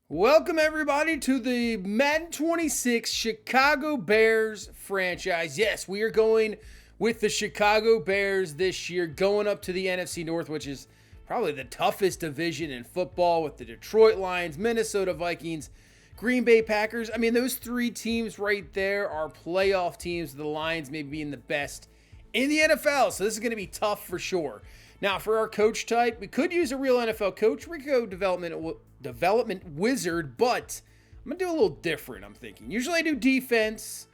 Welcome, everybody, to the Madden 26 Chicago Bears franchise. Yes, we are going with the Chicago Bears this year, going up to the NFC North, which is probably the toughest division in football with the Detroit Lions, Minnesota Vikings, Green Bay Packers. I mean, those three teams right there are playoff teams, the Lions maybe being the best in the NFL. So this is going to be tough for sure. Now, for our coach type, we could use a real NFL coach. We could go development wizard, but I'm going to do a little different, I'm thinking. Usually I do defense.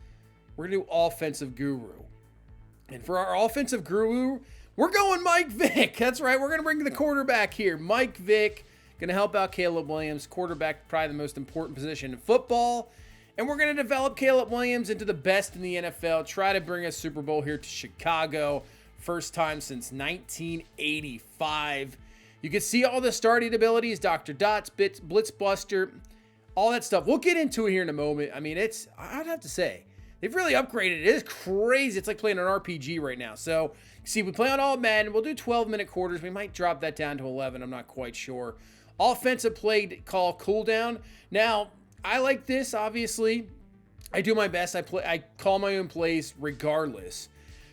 We're going to do offensive guru. And for our offensive guru, we're going Mike Vick. That's right. We're going to bring the quarterback here. Mike Vick, going to help out Caleb Williams. Quarterback, probably the most important position in football. And we're going to develop Caleb Williams into the best in the NFL. Try to bring a Super Bowl here to Chicago. First time since 1985. You can see all the starting abilities, Dr. Dots, Blitzbuster, all that stuff. We'll get into it here in a moment. I mean, I'd have to say, they've really upgraded it. It is crazy. It's like playing an RPG right now. So, see, we play on all Madden. We'll do 12-minute quarters. We might drop that down to 11. I'm not quite sure. Offensive play call cooldown. Now, I like this, obviously. I do my best. I call my own plays regardless.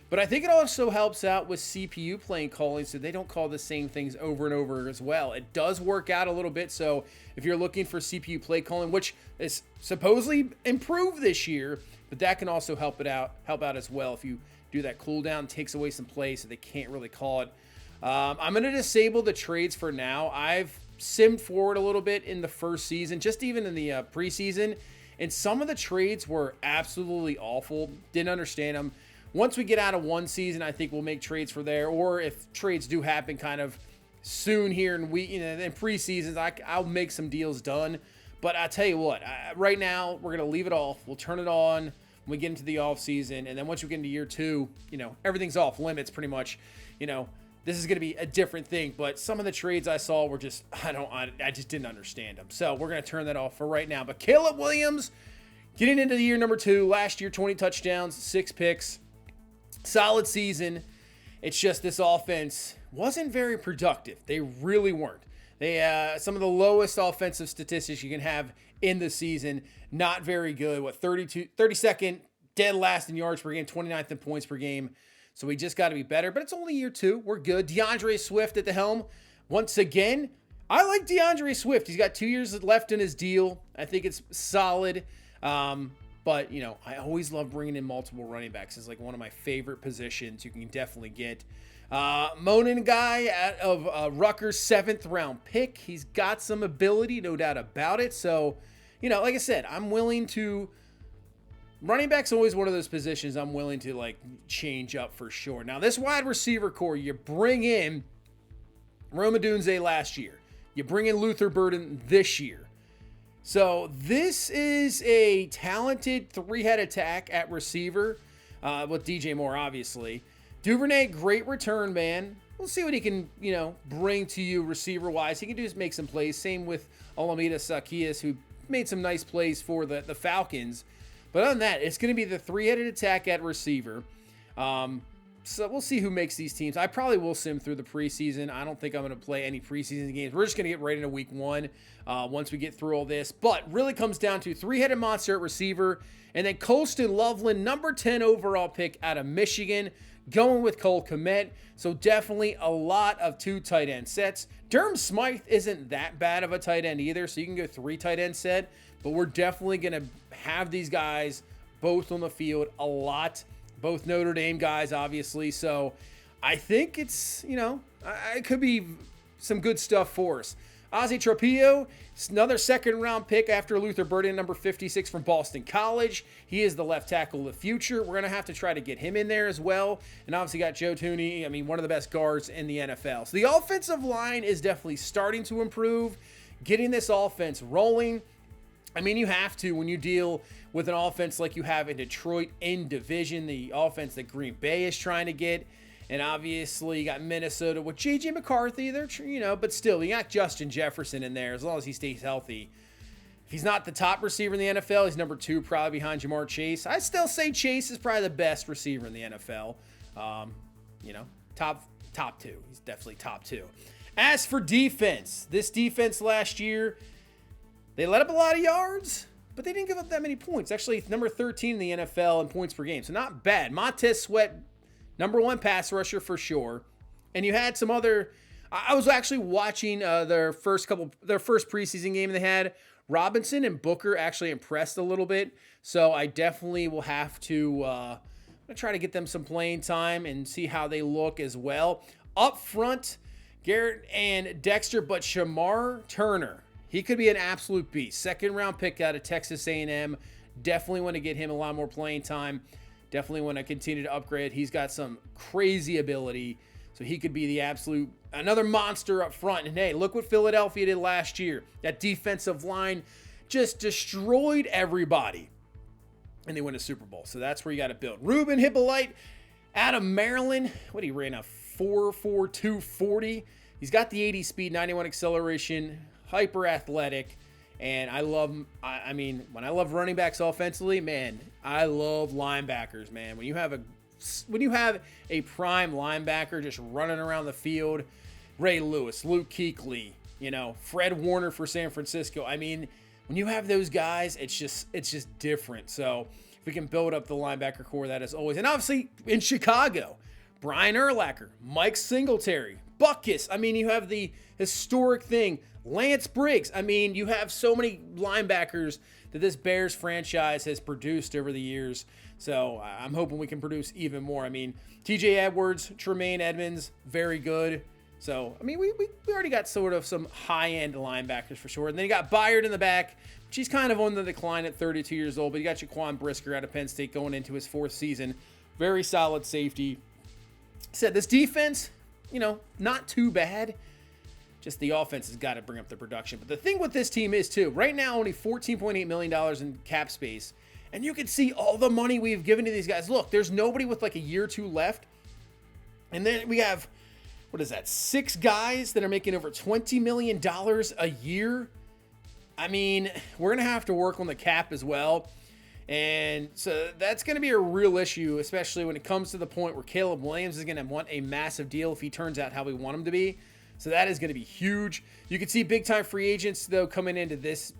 But I think it also helps out with CPU playing calling so they don't call the same things over and over as well. It does work out a little bit. So if you're looking for CPU play calling, which is supposedly improved this year, but that can also help out as well. If you do that cooldown, takes away some plays so they can't really call it. I'm going to disable the trades for now. I've simmed forward a little bit in the first season, just even in the preseason. And some of the trades were absolutely awful. Didn't understand them. Once we get out of one season, I think we'll make trades for there. Or if trades do happen kind of soon here in preseasons, I'll make some deals done. But I tell you what, right now we're gonna leave it off. We'll turn it on when we get into the off season, and then once we get into year two, everything's off limits pretty much. This is gonna be a different thing. But some of the trades I saw were just I just didn't understand them. So we're gonna turn that off for right now. But Caleb Williams, getting into the year number 2, last year 20 touchdowns, 6 picks. Solid season. It's just this offense wasn't very productive. They really weren't. They some of the lowest offensive statistics you can have in the season. Not very good. 32nd dead last in yards per game, 29th in points per game. So we just got to be better. But it's only year 2. We're good. DeAndre Swift at the helm. Once again, I like DeAndre Swift. He's got 2 years left in his deal. I think it's solid. But, I always love bringing in multiple running backs. It's like one of my favorite positions you can definitely get. Monin guy out of Rutgers, 7th round pick. He's got some ability, no doubt about it. So, like I said, I'm willing to. Running back's always one of those positions I'm willing to, change up for sure. Now, this wide receiver core, you bring in Rome Odunze last year. You bring in Luther Burden this year. So this is a talented 3-head attack at receiver with DJ Moore, obviously. Duvernay, great return man. We'll see what he can, bring to you receiver-wise. He can just make some plays. Same with Olamide Zaccheaus, who made some nice plays for the Falcons. But other than that, it's going to be the 3-headed attack at receiver. So we'll see who makes these teams. I probably will sim through the preseason. I don't think I'm going to play any preseason games. We're just going to get right into week 1 once we get through all this. But really comes down to 3-headed monster at receiver. And then Colston Loveland, number 10 overall pick out of Michigan, going with Cole Kmet. So definitely a lot of 2 tight end sets. Durham Smythe isn't that bad of a tight end either. So you can go 3 tight end set. But we're definitely going to have these guys both on the field a lot. Both Notre Dame guys, obviously. So I think it's, it could be some good stuff for us. Ozzy Tropillo, another 2nd-round pick after Luther Burden, number 56 from Boston College. He is the left tackle of the future. We're going to have to try to get him in there as well. And obviously got Joe Thuney, one of the best guards in the NFL. So the offensive line is definitely starting to improve, getting this offense rolling. You have to when you deal with an offense like you have in Detroit in division, the offense that Green Bay is trying to get. And obviously you got Minnesota with J.J. McCarthy. They're, but still, you got Justin Jefferson in there as long as he stays healthy. If he's not the top receiver in the NFL, he's number 2, probably behind Jamar Chase. I still say Chase is probably the best receiver in the NFL. Top 2. He's definitely top 2. As for defense, this defense last year, They let up a lot of yards, but they didn't give up that many points. Actually, number 13 in the NFL in points per game, so not bad. Montez Sweat, number 1 pass rusher for sure. And you had some other. I was actually watching their first preseason game they had. Robinson and Booker actually impressed a little bit, so I definitely will have to I'm gonna try to get them some playing time and see how they look as well. Up front, Garrett and Dexter, but Shamar Turner, he could be an absolute beast. 2nd-round pick out of Texas A&M. Definitely want to get him a lot more playing time. Definitely want to continue to upgrade. He's got some crazy ability, so he could be the absolute another monster up front. And hey, look what Philadelphia did last year. That defensive line just destroyed everybody, and they win a Super Bowl. So that's where you got to build. Ruben Hippolyte out of Maryland. What, he ran a 4.42 40. He's got the 80 speed, 91 acceleration, hyper athletic. And I love, I mean, when I love running backs offensively, man, I love linebackers, man. When you have a prime linebacker just running around the field, Ray Lewis, Luke Kuechly, Fred Warner for San Francisco. I mean, when you have those guys, it's just different. So if we can build up the linebacker core, that is always. And obviously in Chicago, Brian Urlacher, Mike Singletary, Butkus. I mean, you have the historic thing. Lance Briggs. I mean, you have so many linebackers that this Bears franchise has produced over the years. So I'm hoping we can produce even more. I mean, TJ Edwards, Tremaine Edmonds, very good. So, I mean, we already got sort of some high-end linebackers for sure. And then you got Byard in the back. She's kind of on the decline at 32 years old. But you got Jaquan Brisker out of Penn State going into his 4th season. Very solid safety. Said this defense, not too bad. Just the offense has got to bring up the production. But the thing with this team is, too, right now only $14.8 million in cap space. And you can see all the money we've given to these guys. Look, there's nobody with like a year or 2 left. And then we have, 6 guys that are making over $20 million a year. I mean, we're going to have to work on the cap as well. And so that's going to be a real issue, especially when it comes to the point where Caleb Williams is going to want a massive deal if he turns out how we want him to be. So that is going to be huge. You can see big-time free agents, though, coming into this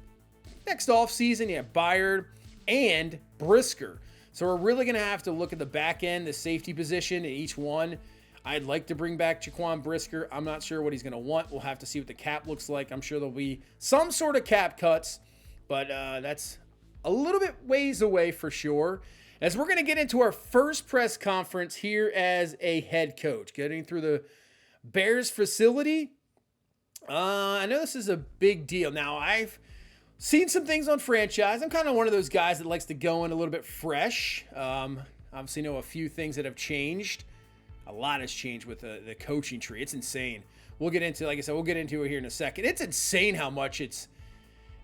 next offseason. You have Byard and Brisker. So we're really going to have to look at the back end, the safety position in each one. I'd like to bring back Jaquan Brisker. I'm not sure what he's going to want. We'll have to see what the cap looks like. I'm sure there'll be some sort of cap cuts, but that's a little bit ways away for sure. As we're going to get into our first press conference here as a head coach, getting through the Bears facility. I know this is a big deal. Now, I've seen some things on franchise. I'm kind of one of those guys that likes to go in a little bit fresh. Obviously know a few things that have changed. A lot has changed with the coaching tree. It's insane. We'll get into, like I said, we'll get into it here in a second. It's insane how much it's.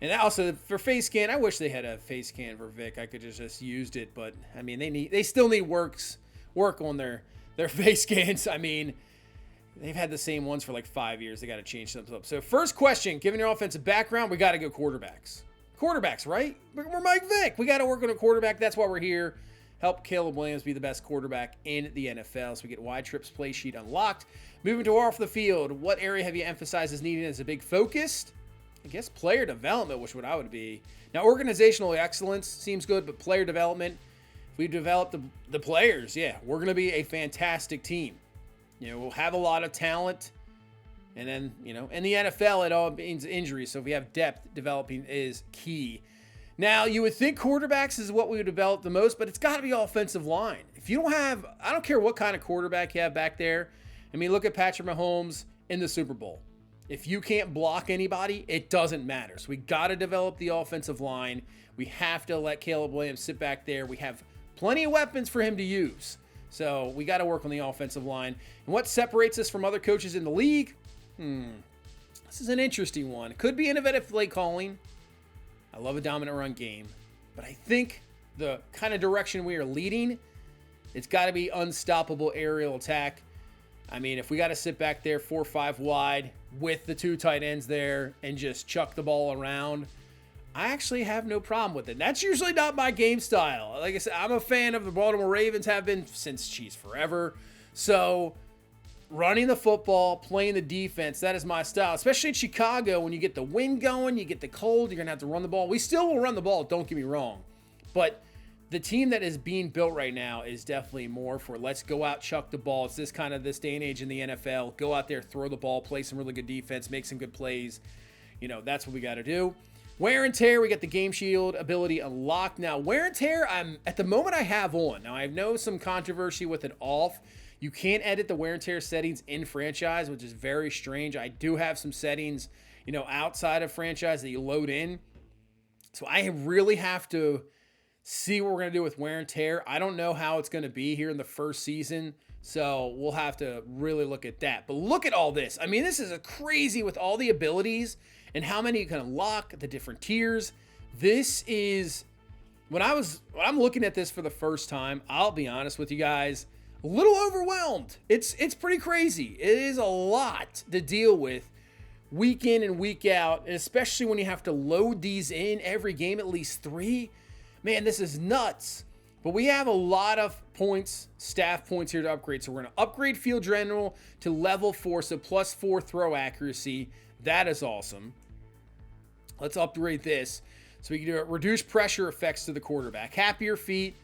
And also for face scan, I wish they had a face scan for Vic. I could just used it, but I mean they still need work on their face scans. I mean, they've had the same ones for like 5 years. They got to change something up. So first question, given your offensive background, we got to go quarterbacks. Quarterbacks, right? We're Mike Vick. We got to work on a quarterback. That's why we're here. Help Caleb Williams be the best quarterback in the NFL. So we get Wide Trip's play sheet unlocked. Moving to off the field, what area have you emphasized as needing as a big focus? I guess player development, which what I would be. Now, organizational excellence seems good, but player development, if we develop the players, yeah, we're going to be a fantastic team. We'll have a lot of talent. And then, in the NFL, it all means injuries. So if we have depth, developing is key. Now, you would think quarterbacks is what we would develop the most, but it's got to be offensive line. If you don't have, I don't care what kind of quarterback you have back there. I mean, look at Patrick Mahomes in the Super Bowl. If you can't block anybody, it doesn't matter. So we got to develop the offensive line. We have to let Caleb Williams sit back there. We have plenty of weapons for him to use. So we got to work on the offensive line. And what separates us from other coaches in the league? This is an interesting one. It could be innovative play calling. I love a dominant run game. But I think the kind of direction we are leading, it's got to be unstoppable aerial attack. I mean, if we got to sit back there 4 or 5 wide with the 2 tight ends there and just chuck the ball around, I actually have no problem with it. That's usually not my game style. Like I said, I'm a fan of the Baltimore Ravens, have been since, forever. So running the football, playing the defense. That is my style, especially in Chicago. When you get the wind going, you get the cold, you're going to have to run the ball. We still will run the ball, don't get me wrong. But the team that is being built right now is definitely more for let's go out, chuck the ball. It's this day and age in the NFL. Go out there, throw the ball, play some really good defense, make some good plays. You know, that's what we got to do. Wear and tear, we got the game shield ability unlocked. Now, wear and tear, at the moment I have on. Now, I know some controversy with it off. You can't edit the wear and tear settings in franchise, which is very strange. I do have some settings, you know, outside of franchise that you load in. So I really have to see what we're going to do with wear and tear. I don't know how it's going to be here in the first season, so we'll have to really look at that. But look at all this. I mean, this is crazy with all the abilities and how many you can unlock, the different tiers. This is, when I'm looking at this for the first time, I'll be honest with you guys, a little overwhelmed. It's pretty crazy. It is a lot to deal with week in and week out, and especially when you have to load these in every game, at least 3. Man, this is nuts. But we have a lot of points, staff points here to upgrade. So we're going to upgrade Field General to level 4, so +4 throw accuracy. That is awesome. Let's upgrade this so we can do it. Reduce pressure effects to the quarterback. Happier feet.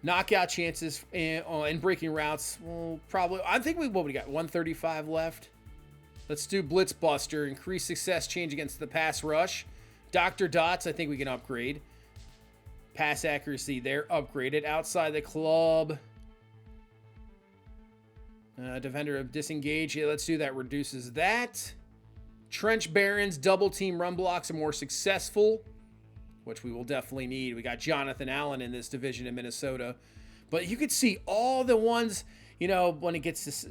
Knockout chances and breaking routes. Well, probably. I think what we got? 135 left. Let's do Blitz Buster. Increase success change against the pass rush. Dr. Dots, I think we can upgrade. Pass accuracy there, upgraded. Outside the club. Defender of disengage. Yeah, let's do that. Reduces that. Trench Barons, double team run blocks are more successful, which we will definitely need. We got Jonathan Allen in this division in Minnesota. But you could see all the ones, you know, when it gets to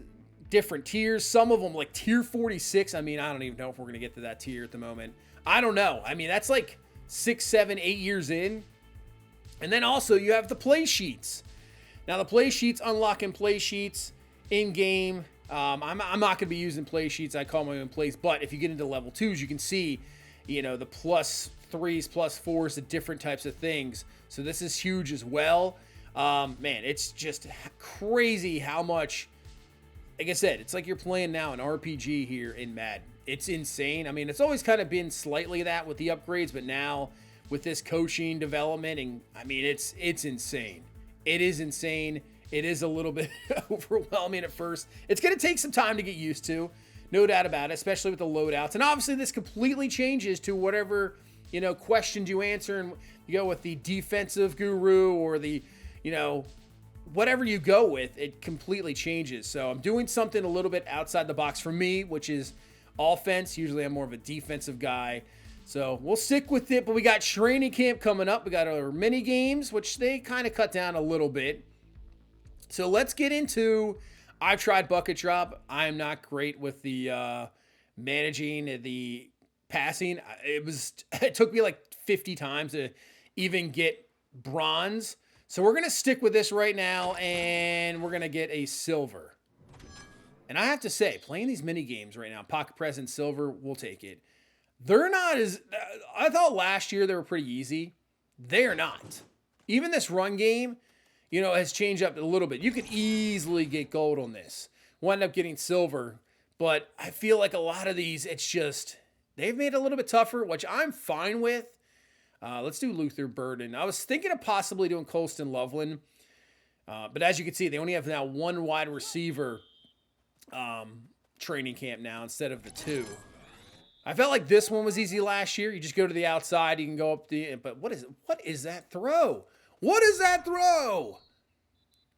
different tiers. Some of them, like tier 46. I mean, I don't even know if we're going to get to that tier at the moment. I don't know. I mean, that's like 6, 7, 8 years in. And then also you have the play sheets. Now the play sheets, unlocking play sheets in game. I'm not going to be using play sheets. I call my own plays. But if you get into level 2s, you can see, you know, the +3s, +4s, the different types of things. So this is huge as well. Man, it's just crazy how much, like I said, it's like you're playing now an RPG here in Madden. It's insane. I mean, it's always kind of been slightly that with the upgrades, but now with this coaching development, and I mean, it's insane. It is insane. It is a little bit overwhelming at first. It's going to take some time to get used to, no doubt about it, especially with the loadouts. And obviously this completely changes to whatever, you know, questions you answer, and you go with the defensive guru or the, you know, whatever you go with, it completely changes. So I'm doing something a little bit outside the box for me, which is offense. Usually I'm more of a defensive guy. So we'll stick with it, but we got training camp coming up. We got our mini games, which they kind of cut down a little bit. So let's get into, I've tried bucket drop. I am not great with the managing the passing. It took me like 50 times to even get bronze. So we're going to stick with this right now, and we're going to get a silver. And I have to say, playing these mini games right now, pocket present silver, we'll take it. They're not as, I thought last year they were pretty easy. They're not. Even this run game, you know, has changed up a little bit. You could easily get gold on this. We'll end up getting silver. But I feel like a lot of these, it's just, they've made it a little bit tougher, which I'm fine with. Let's do Luther Burden. I was thinking of possibly doing Colston Loveland. But as you can see, they only have now 1 wide receiver training camp now instead of the 2. I felt like this one was easy last year. You just go to the outside. You can go up the, but what is that throw? What is that throw?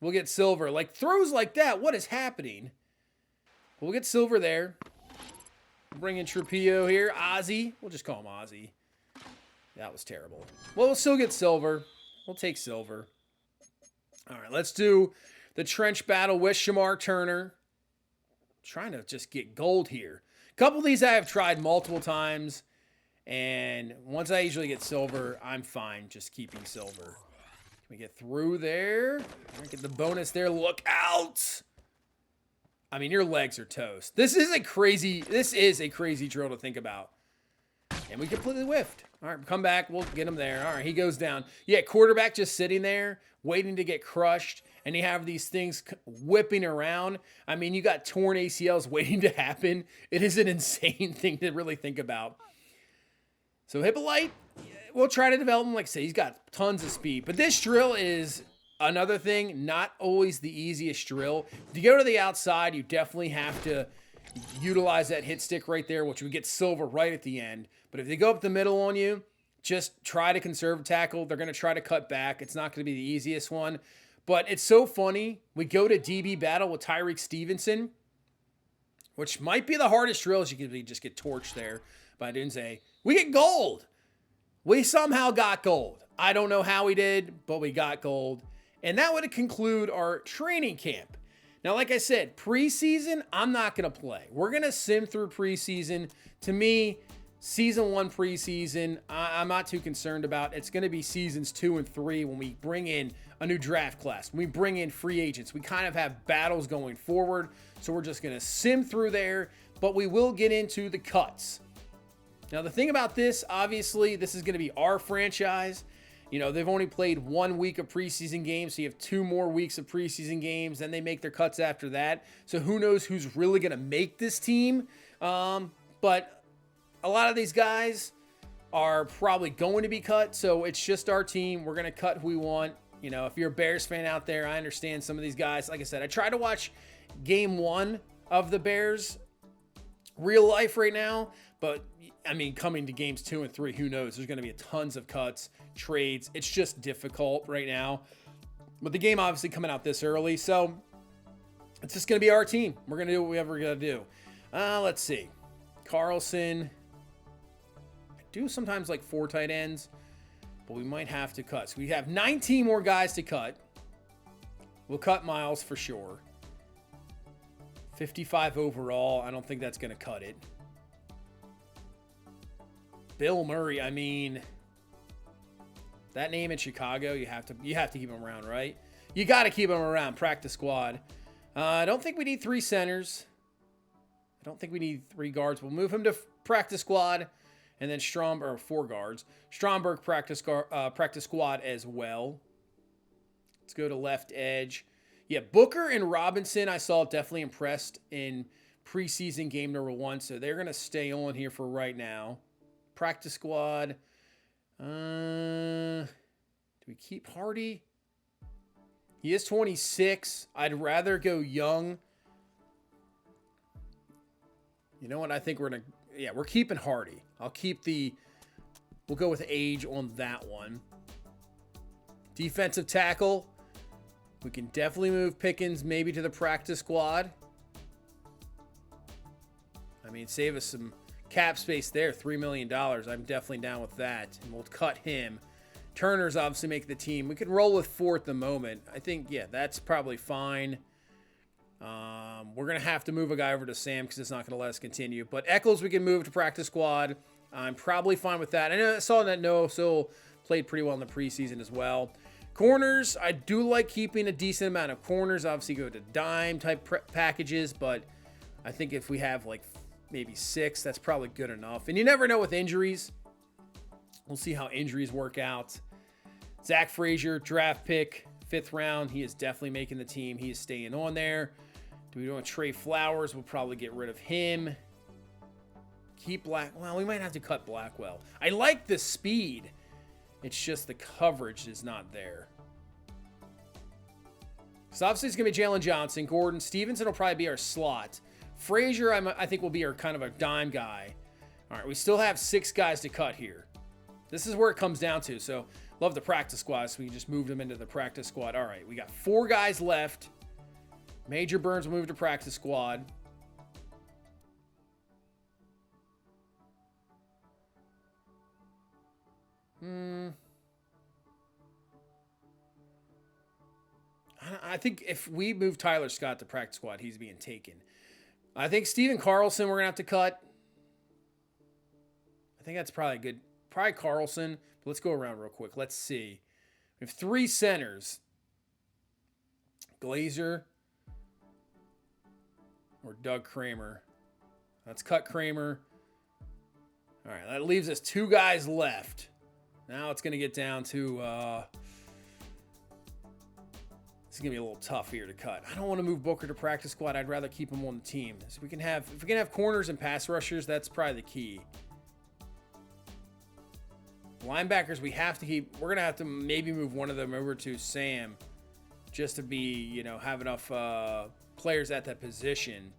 We'll get silver. Like throws like that. What is happening? We'll get silver there. Bring in Trujillo here. Ozzy. We'll just call him Ozzy. That was terrible. Well, we'll still get silver. We'll take silver. All right, let's do the trench battle with Shamar Turner. Trying to just get gold here. A couple of these I have tried multiple times, and once I usually get silver, I'm fine just keeping silver. Can we get through there? Get the bonus there. Look out! I mean, your legs are toast. This is a crazy drill to think about. And we completely whiffed. All right, come back. We'll get him there. All right, he goes down. Yeah, quarterback just sitting there waiting to get crushed. And you have these things whipping around. I mean, you got torn ACLs waiting to happen. It is an insane thing to really think about. So Hippolyte, we'll try to develop him. Like I say, he's got tons of speed. But this drill is another thing, not always the easiest drill. If you go to the outside, you definitely have to utilize that hit stick right there, which would get silver right at the end. But if they go up the middle on you, just try to conserve tackle. They're going to try to cut back. It's not going to be the easiest one. But it's so funny. We go to DB battle with Tyreek Stevenson, which might be the hardest drill, as you can just get torched there by Dunze. We get gold. We somehow got gold. I don't know how we did, but we got gold. And that would conclude our training camp. Now, like I said, preseason, I'm not going to play. We're going to sim through preseason. To me, season 1 preseason, I'm not too concerned about. It's going to be seasons 2 and 3 when we bring in a new draft class. When we bring in free agents. We kind of have battles going forward. So we're just going to sim through there. But we will get into the cuts. Now, the thing about this, obviously, this is going to be our franchise. You know, they've only played 1 week of preseason games, so you have 2 more weeks of preseason games, then they make their cuts after that. So who knows who's really going to make this team. But a lot of these guys are probably going to be cut, so it's just our team. We're going to cut who we want. You know, if you're a Bears fan out there, I understand some of these guys. Like I said, I try to watch game 1 of the Bears real life right now, but I mean, coming to games 2 and 3, who knows? There's going to be tons of cuts, trades. It's just difficult right now. But the game obviously coming out this early, so it's just going to be our team. We're going to do what we ever got to do. Let's see. Carlson. I do sometimes like 4 tight ends, but we might have to cut. So we have 19 more guys to cut. We'll cut Miles for sure. 55 overall. I don't think that's going to cut it. Bill Murray, I mean, that name in Chicago, you have to keep him around, right? You got to keep him around. Practice squad. I don't think we need 3 centers. I don't think we need 3 guards. We'll move him to practice squad, and then 4 guards. Stromberg practice squad as well. Let's go to left edge. Yeah, Booker and Robinson, I saw definitely impressed in preseason game number 1, so they're going to stay on here for right now. Practice squad. Do we keep Hardy? He is 26. I'd rather go young. You know what? I think we're keeping Hardy. We'll go with age on that one. Defensive tackle. We can definitely move Pickens maybe to the practice squad. I mean, save us some cap space there, $3 million. I'm definitely down with that. And we'll cut him. Turner's obviously making the team. We can roll with 4 at the moment. I think, yeah, that's probably fine. We're going to have to move a guy over to Sam because it's not going to let us continue. But Eccles, we can move to practice squad. I'm probably fine with that. I saw that Noah Sewell played pretty well in the preseason as well. Corners, I do like keeping a decent amount of corners. Obviously, go to dime type packages. But I think if we have like maybe 6, that's probably good enough. And you never know with injuries. We'll see how injuries work out. Zach Frazier, draft pick, 5th round. He is definitely making the team. He is staying on there. Do we want Trey Flowers? We'll probably get rid of him. Keep Well, we might have to cut Blackwell. I like the speed. It's just the coverage is not there. So obviously it's going to be Jalen Johnson. Gordon Stevenson will probably be our slot. Frazier, I think, will be our kind of a dime guy. All right, we still have 6 guys to cut here. This is where it comes down to. So love the practice squad, so we just moved them into the practice squad. All right, we got 4 guys left. Major Burns will move to practice squad. I think if we move Tyler Scott to practice squad, he's being taken. I think Steven Carlson we're going to have to cut. I think that's probably good. Probably Carlson. But let's go around real quick. Let's see. We have 3 centers. Glazer or Doug Kramer. Let's cut Kramer. All right, that leaves us 2 guys left. Now it's going to get down to... It's going to be a little tough here to cut. I don't want to move Booker to practice squad. I'd rather keep him on the team. So if we can have corners and pass rushers, that's probably the key. Linebackers, we have to keep... We're going to have to maybe move one of them over to Sam just to be, have enough players at that position.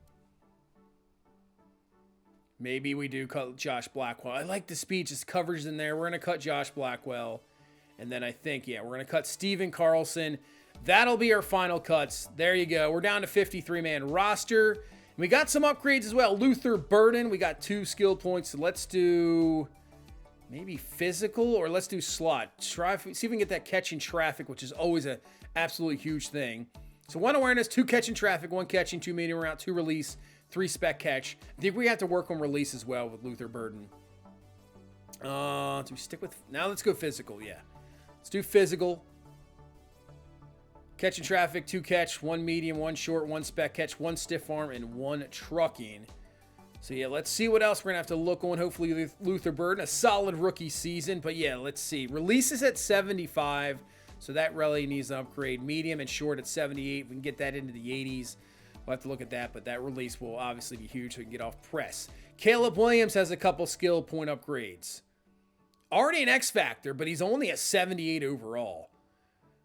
Maybe we do cut Josh Blackwell. I like the speed, just coverage in there. We're going to cut Josh Blackwell. And then I think, we're going to cut Steven Carlson. That'll be our final cuts. There you go. We're down to 53-man roster. We got some upgrades as well. Luther Burden. We got 2 skill points. So let's do maybe physical or let's do slot. See if we can get that catching traffic, which is always an absolutely huge thing. So 1 awareness, 2 catching traffic, 1 catching, 2 medium route, 2 release, 3 spec catch. I think we have to work on release as well with Luther Burden. Do we stick with... Now let's go physical, yeah. Let's do physical. Catching traffic, 2 catch, 1 medium, 1 short, 1 spec catch, 1 stiff arm, and 1 trucking. So yeah, let's see what else we're going to have to look on. Hopefully Luther Burden, a solid rookie season. But yeah, let's see. Release is at 75, so that really needs an upgrade. Medium and short at 78. We can get that into the 80s. We'll have to look at that, but that release will obviously be huge so we can get off press. Caleb Williams has a couple skill point upgrades. Already an X Factor, but he's only a 78 overall.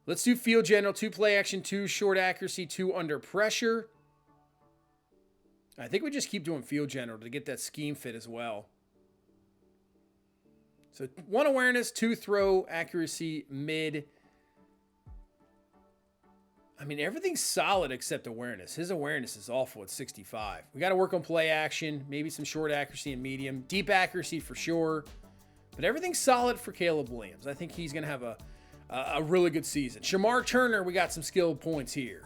Let's do field general, 2 play action, 2 short accuracy, 2 under pressure. I think we just keep doing field general to get that scheme fit as well. So 1 awareness, 2 throw, accuracy, mid. I mean, everything's solid except awareness. His awareness is awful at 65. We got to work on play action, maybe some short accuracy and medium. Deep accuracy for sure. But everything's solid for Caleb Williams. I think he's going to have a really good season. Shamar Turner, we got some skill points here.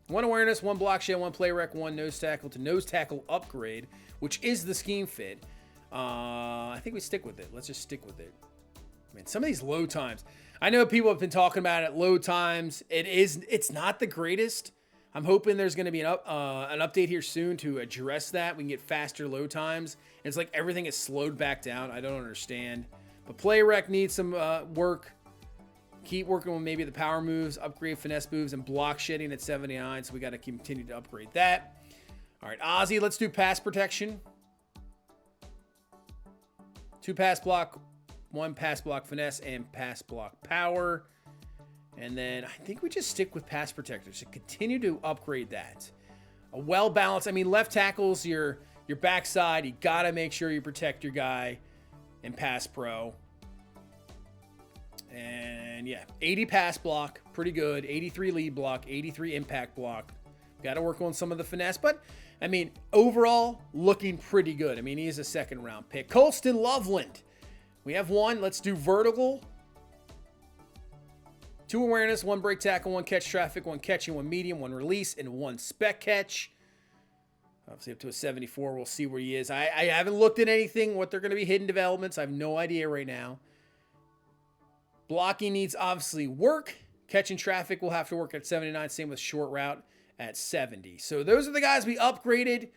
1 awareness, 1 block shed, 1 play rec, 1 nose tackle to nose tackle upgrade, which is the scheme fit. I think we stick with it. Let's just stick with it. I mean, some of these load times. I know people have been talking about it. Load times. It's not the greatest. I'm hoping there's going to be an update here soon to address that. We can get faster load times. It's like everything is slowed back down. I don't understand. But play rec needs some work. Keep working on maybe the power moves, upgrade finesse moves, and block shedding at 79. So we got to continue to upgrade that. All right, Ozzy, let's do pass protection. 2 pass block, 1 pass block finesse, and pass block power. And then I think we just stick with pass protectors to continue to upgrade that. A well-balanced, I mean, left tackles, your backside, you got to make sure you protect your guy in pass pro. And yeah, 80 pass block, pretty good. 83 lead block, 83 impact block. Got to work on some of the finesse, but I mean, overall, looking pretty good. I mean, he is a 2nd round pick. Colston Loveland. We have 1. Let's do vertical. 2 awareness, 1 break tackle, 1 catch traffic, 1 catching, 1 medium, 1 release, and 1 spec catch. Obviously up to a 74. We'll see where he is. I haven't looked at anything, what they're going to be hidden developments. I have no idea right now. Blocking needs obviously work. Catching traffic will have to work at 79. Same with short route at 70. So those are the guys we upgraded.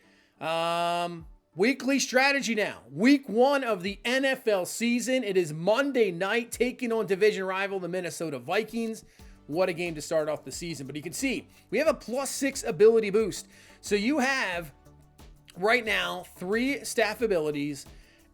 Weekly strategy now. Week 1 of the NFL season. It is Monday night, taking on division rival, the Minnesota Vikings. What a game to start off the season. But you can see, we have a +6 ability boost. So you have, right now, 3 staff abilities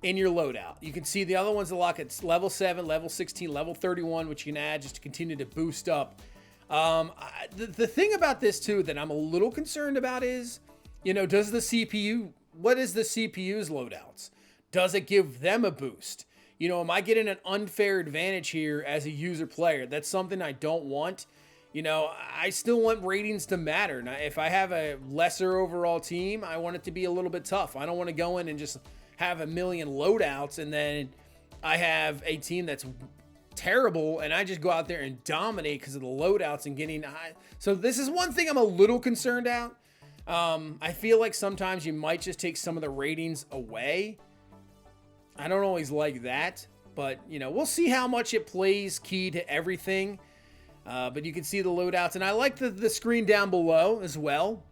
in your loadout. You can see the other ones unlock at level 7, level 16, level 31, which you can add just to continue to boost up. The thing about this, too, that I'm a little concerned about is, does the CPU... What is the CPU's loadouts? Does it give them a boost? Am I getting an unfair advantage here as a user player? That's something I don't want. I still want ratings to matter. Now, if I have a lesser overall team, I want it to be a little bit tough. I don't want to go in and just have a million loadouts and then I have a team that's terrible and I just go out there and dominate because of the loadouts and getting high. So this is one thing I'm a little concerned about. I feel like sometimes you might just take some of the ratings away. I don't always like that, but we'll see how much it plays key to everything. But you can see the loadouts, and I like the screen down below as well,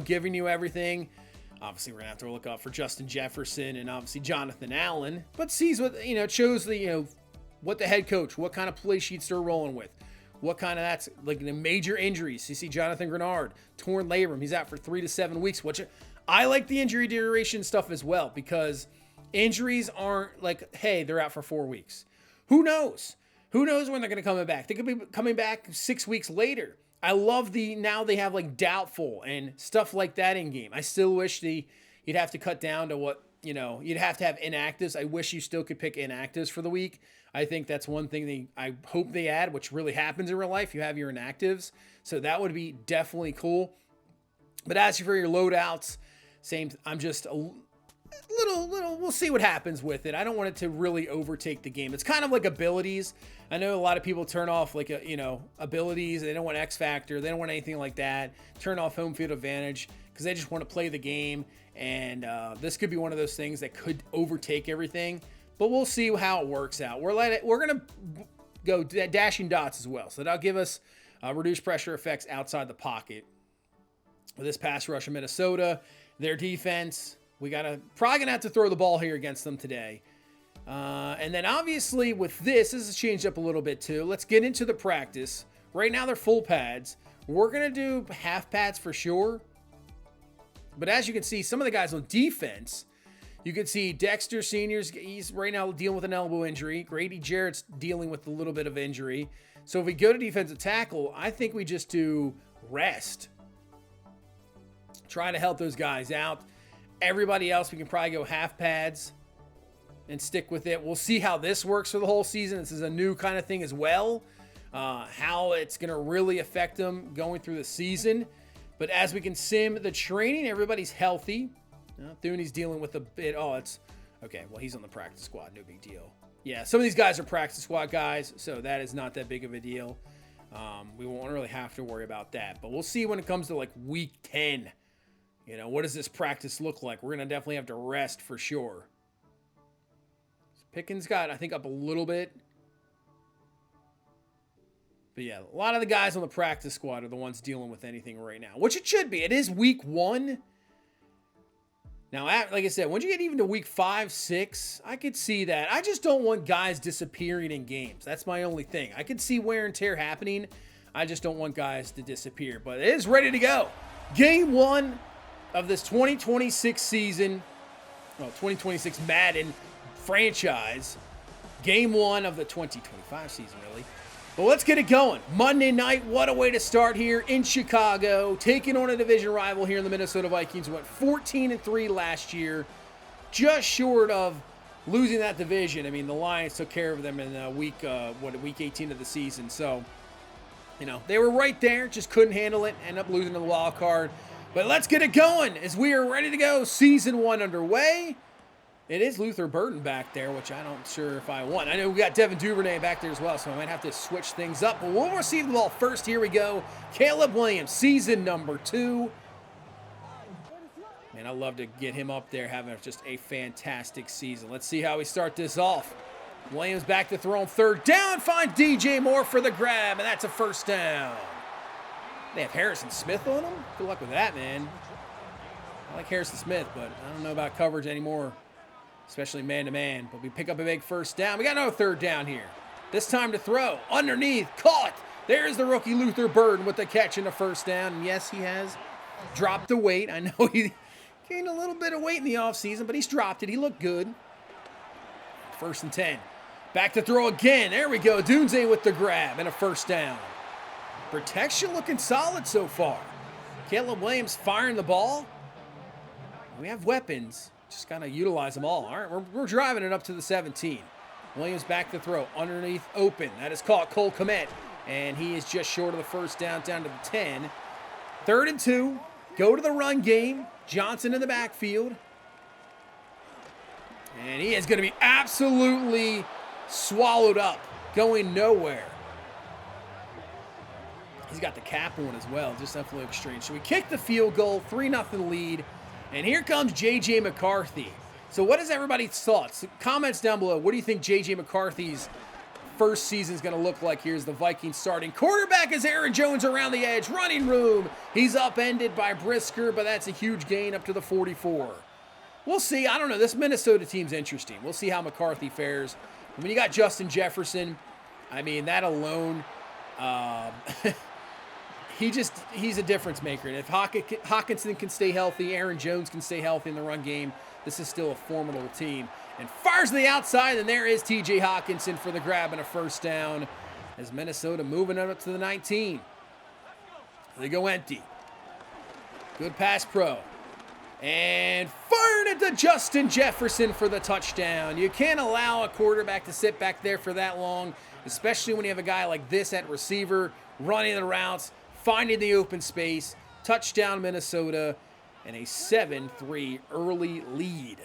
giving you everything. Obviously, we're going to have to look out for Justin Jefferson and obviously Jonathan Allen. But sees what, it shows the, what the head coach, what kind of play sheets they're rolling with. What kind of, that's like the major injuries. You see Jonathan Grenard, torn labrum. He's out for 3 to 7 weeks. Which I like the injury duration stuff as well, because injuries aren't like, hey, they're out for 4 weeks. Who knows? Who knows when they're going to come back? They could be coming back 6 weeks later. I love now they have like doubtful and stuff like that in game. I still wish you'd have to cut down to what, you'd have to have inactives. I wish you still could pick inactives for the week. I think that's one thing I hope they add, which really happens in real life. You have your inactives. So that would be definitely cool. But as for your loadouts, I'm just little, we'll see what happens with it. I don't want it to really overtake the game. It's kind of like abilities. I know a lot of people turn off like, abilities. They don't want X Factor. They don't want anything like that. Turn off home field advantage because they just want to play the game. And this could be one of those things that could overtake everything. But we'll see how it works out. We're going to go dashing dots as well. So that'll give us reduced pressure effects outside the pocket. With this pass rush of Minnesota, their defense, probably gonna have to throw the ball here against them today. And then obviously with this has changed up a little bit too. Let's get into the practice. Right now they're full pads. We're gonna do half pads for sure. But as you can see, some of the guys on defense, you can see Dexter Senior's, he's right now dealing with an elbow injury. Grady Jarrett's dealing with a little bit of injury. So if we go to defensive tackle, I think we just do rest. Try to help those guys out. Everybody else, we can probably go half pads and stick with it. We'll see how this works for the whole season. This is a new kind of thing as well. How it's going to really affect them going through the season. But as we can sim the training, everybody's healthy. Thuney's dealing with a bit. Oh, it's okay. Well, he's on the practice squad. No big deal. Yeah, some of these guys are practice squad guys, so that is not that big of a deal. We won't really have to worry about that. But we'll see when it comes to like week 10. What does this practice look like? We're going to definitely have to rest for sure. Pickens got, I think, up a little bit. But yeah, a lot of the guys on the practice squad are the ones dealing with anything right now, which it should be. It is week 1. Now, like I said, once you get even to week 5, 6, I could see that. I just don't want guys disappearing in games. That's my only thing. I could see wear and tear happening. I just don't want guys to disappear. But it is ready to go. Game 1 of this 2026 season, 2026 Madden franchise. Game 1 of the 2025 season, really. But let's get it going. Monday night, what a way to start here in Chicago. Taking on a division rival here in the Minnesota Vikings. Went 14-3 last year. Just short of losing that division. I mean, the Lions took care of them in week 18 of the season. So, they were right there. Just couldn't handle it. Ended up losing to the wild card. But let's get it going as we are ready to go. Season 1 underway. It is Luther Burton back there, which I'm not sure if I want. I know we got Devin Duvernay back there as well, so I might have to switch things up. But we'll receive the ball first. Here we go. Caleb Williams, season number 2. Man, I'd love to get him up there having just a fantastic season. Let's see how we start this off. Williams back to throw on third down. Find DJ Moore for the grab, and that's a first down. They have Harrison Smith on them? Good luck with that, man. I like Harrison Smith, but I don't know about coverage anymore, especially man-to-man. But we pick up a big first down. We got another third down here. This time to throw. Underneath. Caught. There's the rookie Luther Burton with the catch and the first down. And yes, he has dropped the weight. I know he gained a little bit of weight in the offseason, but he's dropped it. He looked good. 1st and 10. Back to throw again. There we go. Dunze with the grab and a first down. Protection looking solid so far. Caleb Williams firing the ball. We have weapons. Just got to utilize them all. All right, we're driving it up to the 17. Williams back to throw. Underneath open. That is caught Cole Kmet. And he is just short of the first down to the 10. 3rd and 2. Go to the run game. Johnson in the backfield. And he is going to be absolutely swallowed up. Going nowhere. He's got the cap on as well. Just definitely looks strange. So we kick the field goal. 3-0 lead. And here comes J.J. McCarthy. So what is everybody's thoughts? Comments down below. What do you think J.J. McCarthy's first season is going to look like here as the Vikings starting quarterback is Aaron Jones around the edge. Running room. He's upended by Brisker, but that's a huge gain up to the 44. We'll see. I don't know. This Minnesota team's interesting. We'll see how McCarthy fares. When you got Justin Jefferson, I mean, that alone, he's a difference maker. And if Hawkinson can stay healthy, Aaron Jones can stay healthy in the run game, this is still a formidable team. And fires to the outside, and there is TJ Hawkinson for the grab and a first down as Minnesota moving up to the 19. They go empty. Good pass pro. And fired it to Justin Jefferson for the touchdown. You can't allow a quarterback to sit back there for that long, especially when you have a guy like this at receiver, running the routes, finding the open space. Touchdown Minnesota, and a 7-3 early lead.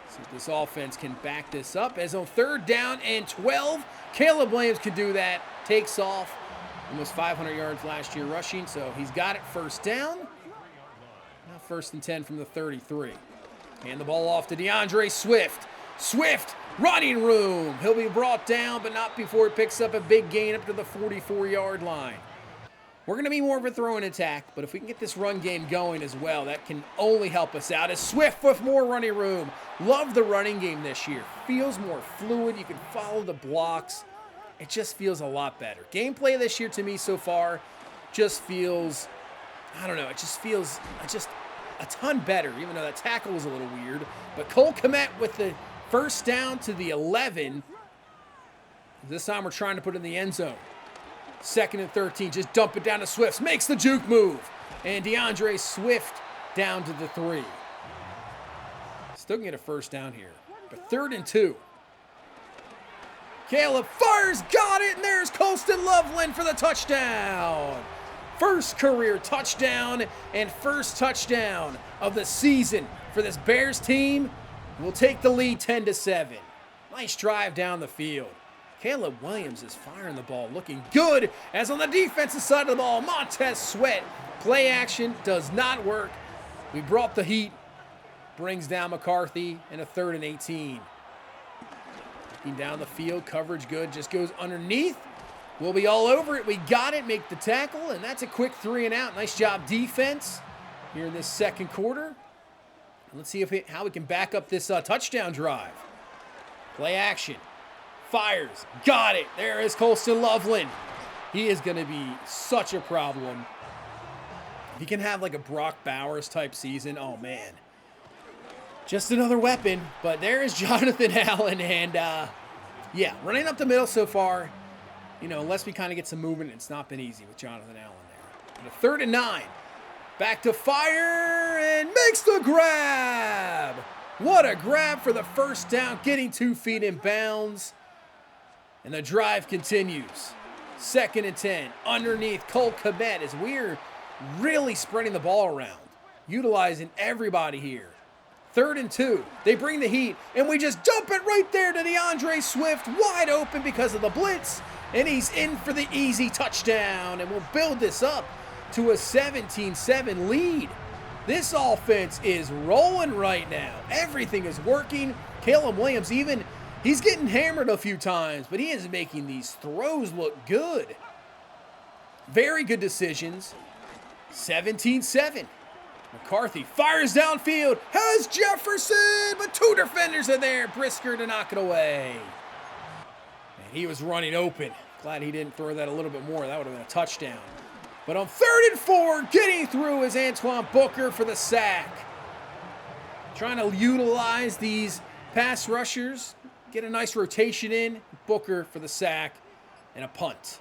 See if this offense can back this up. As on 3rd down and 12, Caleb Williams can do that. Takes off. Almost 500 yards last year rushing, so he's got it first down. Now 1st and 10 from the 33. Hand the ball off to DeAndre Swift. Swift, running room. He'll be brought down, but not before he picks up a big gain up to the 44-yard line. We're going to be more of a throwing attack, but if we can get this run game going as well, that can only help us out. As Swift with more running room. Love the running game this year. Feels more fluid. You can follow the blocks. It just feels a lot better. Gameplay this year to me so far just feels, I don't know, it just feels a ton better, even though that tackle was a little weird. But Cole Kmet with the first down to the 11. This time we're trying to put it in the end zone. 2nd and 13, just dump it down to Swift. Makes the juke move. And DeAndre Swift down to the 3. Still can get a first down here. But 3rd and 2. Caleb fires, got it, and there's Colston Loveland for the touchdown. First career touchdown and first touchdown of the season for this Bears team. We'll take the lead 10-7. Nice drive down the field. Caleb Williams is firing the ball, looking good, as on the defensive side of the ball, Montez Sweat. Play action does not work. We brought the heat. Brings down McCarthy in a 3rd and 18. Looking down the field, coverage good, just goes underneath. We'll be all over it. We got it, make the tackle, and that's a quick 3 and out. Nice job defense here in this 2nd quarter. And let's see how we can back up this touchdown drive. Play action. Fires. Got it. There is Colston Loveland. He is going to be such a problem. If he can have like a Brock Bowers type season, oh man. Just another weapon. But there is Jonathan Allen. And yeah, running up the middle so far, you know, unless we kind of get some movement, it's not been easy with Jonathan Allen there. But a 3rd and 9. Back to fire and makes the grab. What a grab for the first down, getting 2 feet in bounds. And the drive continues. 2nd and 10. Underneath Cole Kmet as we're really spreading the ball around. Utilizing everybody here. 3rd and 2. They bring the heat. And we just dump it right there to DeAndre Swift. Wide open because of the blitz. And he's in for the easy touchdown. And we'll build this up to a 17-7 lead. This offense is rolling right now. Everything is working. Caleb Williams he's getting hammered a few times, but he is making these throws look good. Very good decisions. 17-7. McCarthy fires downfield. Has Jefferson, but 2 defenders are there. Brisker to knock it away. And he was running open. Glad he didn't throw that a little bit more. That would have been a touchdown. But on 3rd and 4, getting through is Antoine Booker for the sack. Trying to utilize these pass rushers. Get a nice rotation in. Booker for the sack and a punt.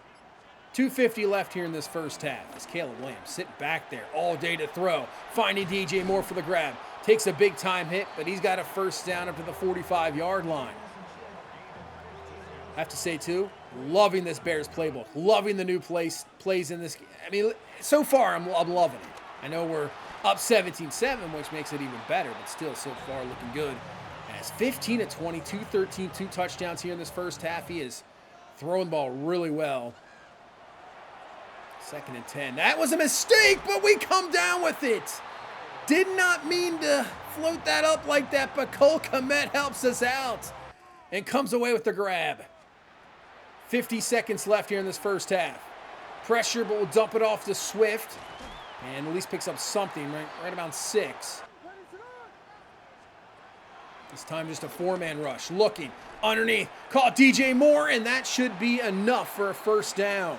2:50 left here in this first half. As Caleb Williams sitting back there all day to throw. Finding DJ Moore for the grab. Takes a big time hit, but he's got a first down up to the 45-yard line. I have to say, too, loving this Bears playbook. Loving the new plays in this. I mean, so far, I'm loving it. I know we're up 17-7, which makes it even better, but still, so far, looking good. As 15 of 20, 213, 2 touchdowns here in this first half. He is throwing the ball really well. 2nd and 10. That was a mistake, but we come down with it. Did not mean to float that up like that, but Cole Kmet helps us out and comes away with the grab. 50 seconds left here in this first half. Pressure, but we'll dump it off to Swift. And at least picks up something, right around 6. This time just a 4-man rush. Looking underneath. Caught DJ Moore, and that should be enough for a first down.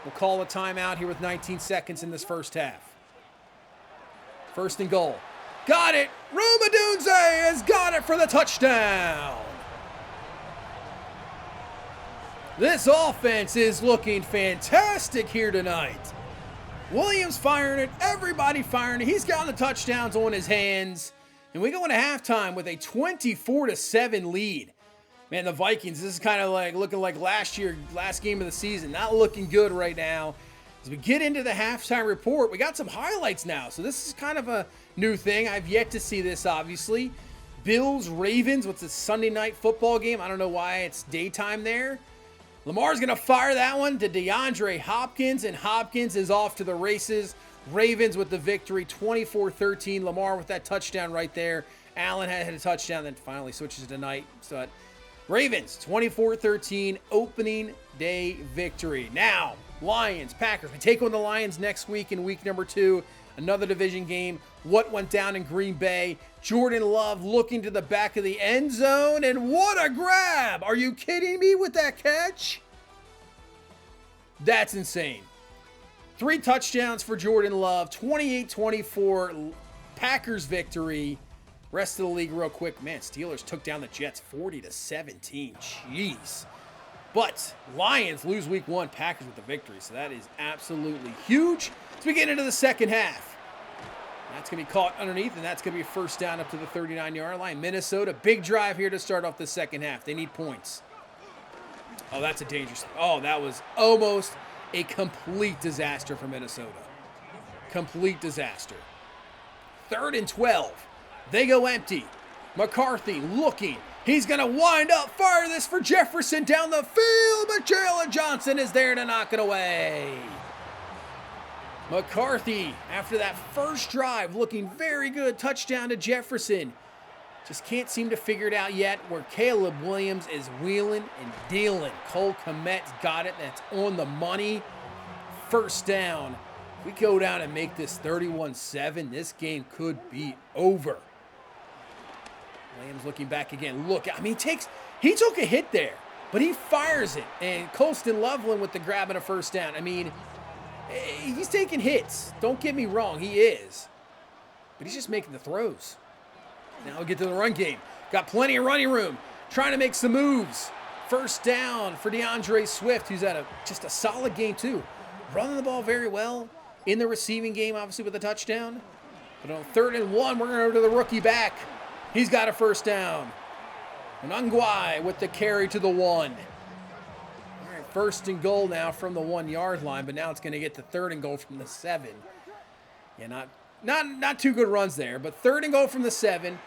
We'll call a timeout here with 19 seconds in this first half. First and goal. Got it. Romadunze has got it for the touchdown. This offense is looking fantastic here tonight. Williams firing it, everybody firing it. He's got the touchdowns on his hands. And we go into halftime with a 24-7 lead. Man, the Vikings, this is kind of like looking like last game of the season. Not looking good right now. As we get into the halftime report, we got some highlights now. So this is kind of a new thing. I've yet to see this, obviously. Bills, Ravens, what's a Sunday night football game? I don't know why it's daytime there. Lamar's going to fire that one to DeAndre Hopkins, and Hopkins is off to the races. Ravens with the victory, 24-13. Lamar with that touchdown right there. Allen had a touchdown, then finally switches to night. So Ravens, 24-13, opening day victory. Now, Lions, Packers. We take on the Lions next week in week number 2. Another division game. What went down in Green Bay? Jordan Love looking to the back of the end zone, and what a grab! Are you kidding me with that catch? That's insane. 3 touchdowns for Jordan Love, 28-24 Packers victory. Rest of the league real quick. Man, Steelers took down the Jets 40-17. Jeez. But Lions lose week 1, Packers with the victory, so that is absolutely huge. As we get into the second half. That's going to be caught underneath, and that's going to be a first down up to the 39-yard line. Minnesota, big drive here to start off the second half. They need points. Oh, that's a dangerous. Oh, that was almost a complete disaster for Minnesota. Complete disaster. 3rd and 12. They go empty. McCarthy looking. He's going to wind up, fire this for Jefferson down the field, but Jalen Johnson is there to knock it away. McCarthy, after that first drive, looking very good. Touchdown to Jefferson. Just can't seem to figure it out yet where Caleb Williams is wheeling and dealing. Cole Kmet's got it. That's on the money. First down. If we go down and make this 31-7, this game could be over. Williams looking back again. Look, I mean, he took a hit there, but he fires it. And Colston Loveland with the grab and a first down. I mean, he's taking hits. Don't get me wrong, he is. But he's just making the throws. Now we get to the run game. Got plenty of running room. Trying to make some moves. First down for DeAndre Swift, who's had just a solid game too. Running the ball very well. In the receiving game, obviously, with a touchdown. But on 3rd and 1, we're going to go to the rookie back. He's got a first down. And Ungwai with the carry to the 1. All right, 1st and goal now from the 1-yard line, but now it's going to get to 3rd and goal from the 7. Yeah, not too good runs there, but 3rd and goal from the 7.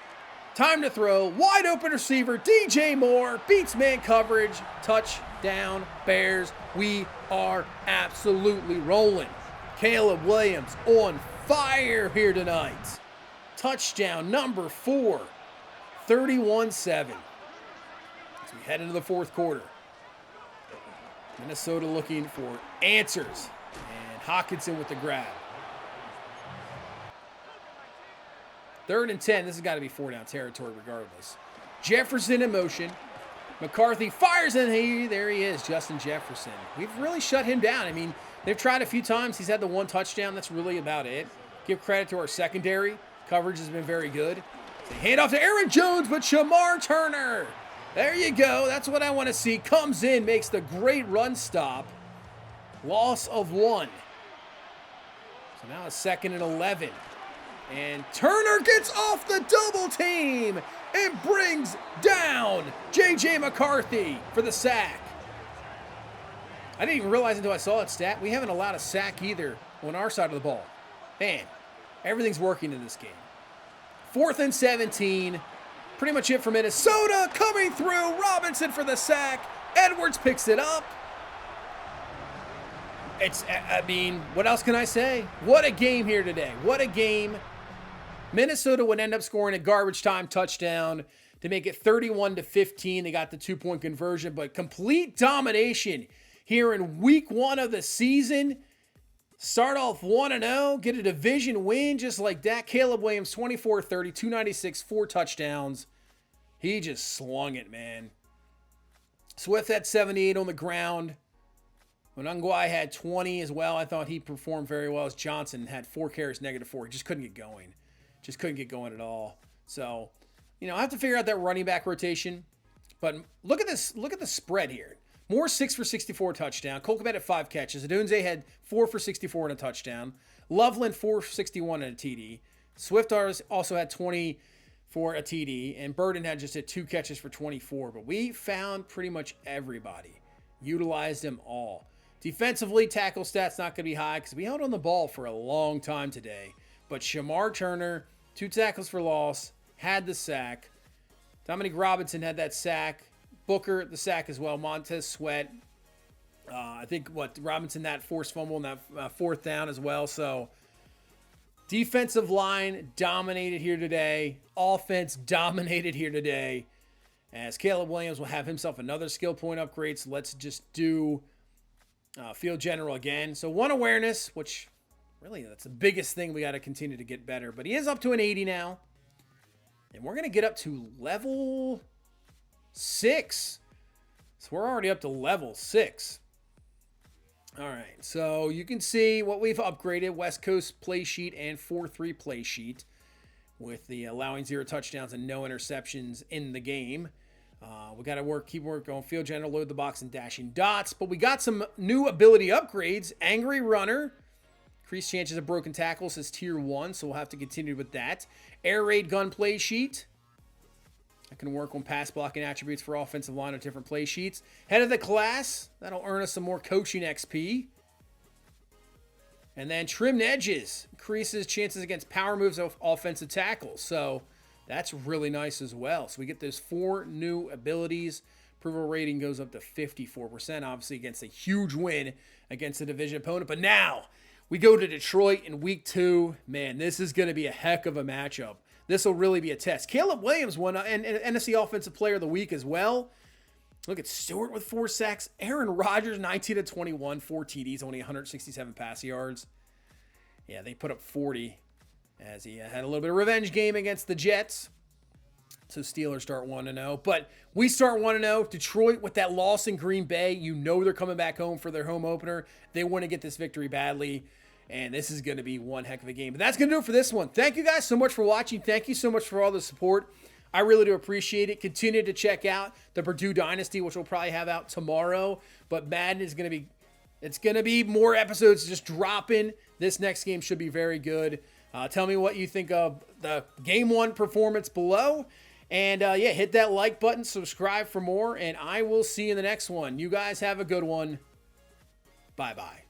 Time to throw. Wide open receiver, DJ Moore, beats man coverage. Touchdown, Bears. We are absolutely rolling. Caleb Williams on fire here tonight. Touchdown number 4, 31-7. As we head into the 4th quarter. Minnesota looking for answers. And Hockenson with the grab. 3rd and 10. This has got to be 4-down territory regardless. Jefferson in motion. McCarthy fires, and there he is, Justin Jefferson. We've really shut him down. I mean, they've tried a few times. He's had the 1 touchdown. That's really about it. Give credit to our secondary. Coverage has been very good. They hand off to Aaron Jones, but Shamar Turner. There you go. That's what I want to see. Comes in, makes the great run stop. Loss of 1. So now it's 2nd and 11. And Turner gets off the double team and brings down J.J. McCarthy for the sack. I didn't even realize until I saw that stat. We haven't allowed a sack either on our side of the ball. Man, everything's working in this game. 4th and 17. Pretty much it for Minnesota. Coming through. Robinson for the sack. Edwards picks it up. I mean, what else can I say? What a game here today. What a game. Minnesota would end up scoring a garbage time touchdown to make it 31-15. They got the 2-point conversion, but complete domination here in week 1 of the season. Start off 1-0, get a division win just like that. Caleb Williams, 24-30, 296, 4 touchdowns. He just slung it, man. Swift had 78 on the ground. Onungwai had 20 as well. I thought he performed very well, as Johnson had 4 carries, -4. He just couldn't get going. Just couldn't get going at all. So, I have to figure out that running back rotation. But look at this. Look at the spread here. Moore 6 for 64 touchdown. Cole Kmet had 5 catches. Adunze had 4 for 64 and a touchdown. Loveland 4 for 61 and a TD. Swift also had 20 for a TD. And Burden had just 2 catches for 24. But we found pretty much everybody. Utilized them all. Defensively, tackle stats not going to be high because we held on the ball for a long time today. But Shamar Turner, 2 tackles for loss, had the sack. Dominique Robinson had that sack. Booker, the sack as well. Montez Sweat. I think, Robinson, that forced fumble and that 4th down as well. So, defensive line dominated here today. Offense dominated here today. As Caleb Williams will have himself another skill point upgrade. So, let's just do field general again. So, 1 awareness, which really that's the biggest thing we got to continue to get better. But he is up to an 80 now. And we're going to get up to level 6. So we're already up to level 6. All right. So you can see what we've upgraded. West Coast play sheet and 4-3 play sheet. With the allowing 0 touchdowns and no interceptions in the game. We got to keep working on field general, load the box, and dashing dots. But we got some new ability upgrades. Angry Runner. Increased chances of broken tackles is tier 1, so we'll have to continue with that. Air raid gun play sheet. I can work on pass blocking attributes for offensive line on different play sheets. Head of the class. That'll earn us some more coaching XP. And then trimmed edges. Increases chances against power moves of offensive tackles. So that's really nice as well. So we get those 4 new abilities. Approval rating goes up to 54%, obviously against a huge win against a division opponent. But now we go to Detroit in week 2. Man, this is going to be a heck of a matchup. This will really be a test. Caleb Williams won an NFC Offensive Player of the Week as well. Look at Stewart with 4 sacks. Aaron Rodgers, 19-21, 4 TDs, only 167 pass yards. Yeah, they put up 40 as he had a little bit of revenge game against the Jets. So Steelers start 1-0. But we start 1-0. Detroit with that loss in Green Bay. They're coming back home for their home opener. They want to get this victory badly. And this is going to be one heck of a game. But that's going to do it for this one. Thank you guys so much for watching. Thank you so much for all the support. I really do appreciate it. Continue to check out the Purdue Dynasty, which we'll probably have out tomorrow. But Madden is going to be more episodes just dropping. This next game should be very good. Tell me what you think of the Game 1 performance below. And hit that like button, subscribe for more, and I will see you in the next one. You guys have a good one. Bye-bye.